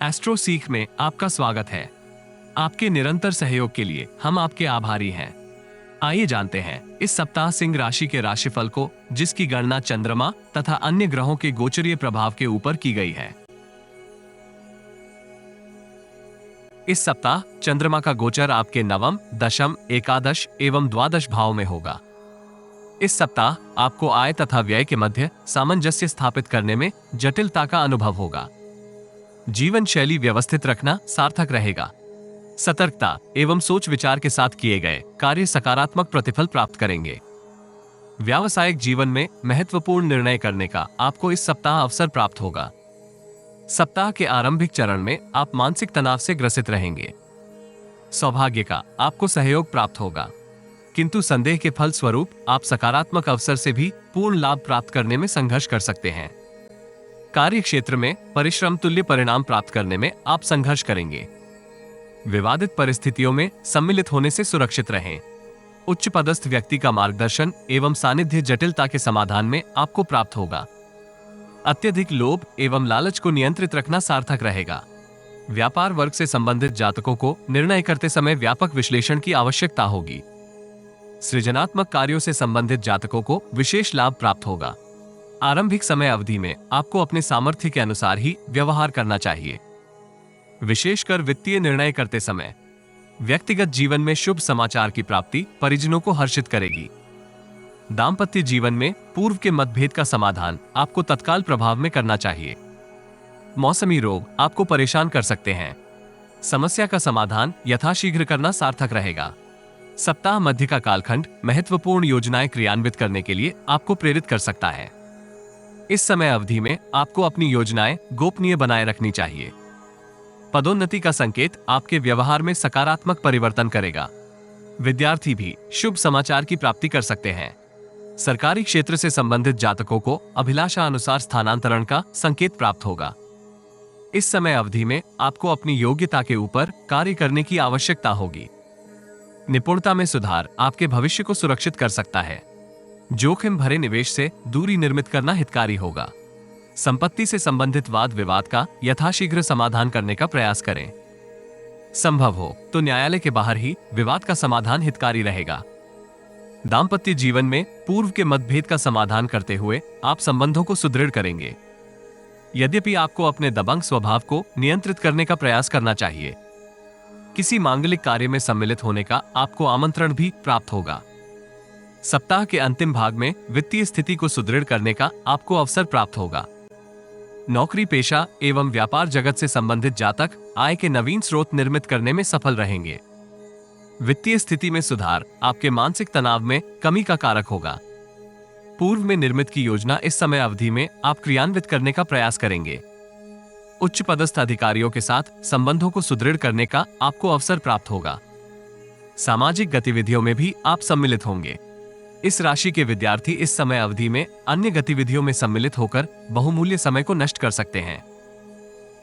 Astro सीख में आपका स्वागत है। आपके निरंतर सहयोग के लिए हम आपके आभारी हैं। आइए जानते हैं इस सप्ताह सिंह राशि के राशिफल को, जिसकी गणना चंद्रमा तथा अन्य ग्रहों के गोचरीय प्रभाव के ऊपर की गई है। इस सप्ताह चंद्रमा का गोचर आपके नवम, दशम, एकादश एवं द्वादश भाव में होगा। इस सप्ताह आपको आय तथा व्यय के मध्य सामंजस्य स्थापित करने में जटिलता का अनुभव होगा। जीवन शैली व्यवस्थित रखना सार्थक रहेगा। सतर्कता एवं सोच विचार के साथ किए गए कार्य सकारात्मक प्रतिफल प्राप्त करेंगे। व्यावसायिक जीवन में महत्वपूर्ण निर्णय करने का आपको इस सप्ताह अवसर प्राप्त होगा। सप्ताह के आरंभिक चरण में आप मानसिक तनाव से ग्रसित रहेंगे। सौभाग्य का आपको सहयोग प्राप्त होगा, किंतु संदेह के फल स्वरूप आप सकारात्मक अवसर से भी पूर्ण लाभ प्राप्त करने में संघर्ष कर सकते हैं। कार्य क्षेत्र में परिश्रम तुल्य परिणाम प्राप्त करने में आप संघर्ष करेंगे। विवादित परिस्थितियों में सम्मिलित होने से सुरक्षित रहें। उच्च पदस्थ व्यक्ति का मार्गदर्शन एवं सानिध्य जटिलता के समाधान में आपको प्राप्त होगा। अत्यधिक लोभ एवं लालच को नियंत्रित रखना सार्थक रहेगा। व्यापार वर्ग से संबंधित जातकों को निर्णय करते समय व्यापक विश्लेषण की आवश्यकता होगी। सृजनात्मक कार्यों से संबंधित जातकों को विशेष लाभ प्राप्त होगा। आरंभिक समय अवधि में आपको अपने सामर्थ्य के अनुसार ही व्यवहार करना चाहिए। विशेषकर वित्तीय निर्णय करते समय व्यक्तिगत जीवन में शुभ समाचार की प्राप्ति परिजनों को हर्षित करेगी। दाम्पत्य जीवन में पूर्व के मतभेद का समाधान आपको तत्काल प्रभाव में करना चाहिए। मौसमी रोग आपको परेशान कर सकते हैं। समस्या का समाधान यथाशीघ्र करना सार्थक रहेगा। सप्ताह मध्य का कालखंड महत्वपूर्ण योजनाएं क्रियान्वित करने के लिए आपको प्रेरित कर सकता है। इस समय अवधि में आपको अपनी योजनाएं गोपनीय बनाए रखनी चाहिए। पदोन्नति का संकेत आपके व्यवहार में सकारात्मक परिवर्तन करेगा। विद्यार्थी भी शुभ समाचार की प्राप्ति कर सकते हैं। सरकारी क्षेत्र से संबंधित जातकों को अभिलाषा अनुसार स्थानांतरण का संकेत प्राप्त होगा। इस समय अवधि में आपको अपनी योग्यता के ऊपर कार्य करने की आवश्यकता होगी। निपुणता में सुधार आपके भविष्य को सुरक्षित कर सकता है। जोखिम भरे निवेश से दूरी निर्मित करना हितकारी होगा। संपत्ति से संबंधित वाद विवाद का यथाशीघ्र समाधान करने का प्रयास करें। संभव हो तो न्यायालय के बाहर ही विवाद का समाधान हितकारी रहेगा। दाम्पत्य जीवन में पूर्व के मतभेद का समाधान करते हुए आप संबंधों को सुदृढ़ करेंगे। यद्यपि आपको अपने दबंग स्वभाव को नियंत्रित करने का प्रयास करना चाहिए। किसी मांगलिक कार्य में सम्मिलित होने का आपको आमंत्रण भी प्राप्त होगा। सप्ताह के अंतिम भाग में वित्तीय स्थिति को सुदृढ़ करने का आपको अवसर प्राप्त होगा। नौकरी पेशा एवं व्यापार जगत से संबंधित जातक आय के नवीन स्रोत निर्मित करने में सफल रहेंगे। वित्तीय स्थिति में सुधार आपके मानसिक तनाव में कमी का कारक होगा। पूर्व में निर्मित की योजना इस समय अवधि में आप क्रियान्वित करने का प्रयास करेंगे। उच्च पदस्थ अधिकारियों के साथ संबंधों को सुदृढ़ करने का आपको अवसर प्राप्त होगा। सामाजिक गतिविधियों में भी आप सम्मिलित होंगे। इस राशि के विद्यार्थी इस समय अवधि में अन्य गतिविधियों में सम्मिलित होकर बहुमूल्य समय को नष्ट कर सकते हैं।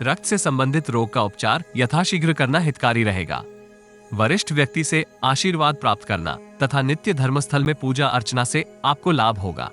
रक्त से संबंधित रोग का उपचार यथाशीघ्र करना हितकारी रहेगा। वरिष्ठ व्यक्ति से आशीर्वाद प्राप्त करना तथा नित्य धर्मस्थल में पूजा अर्चना से आपको लाभ होगा।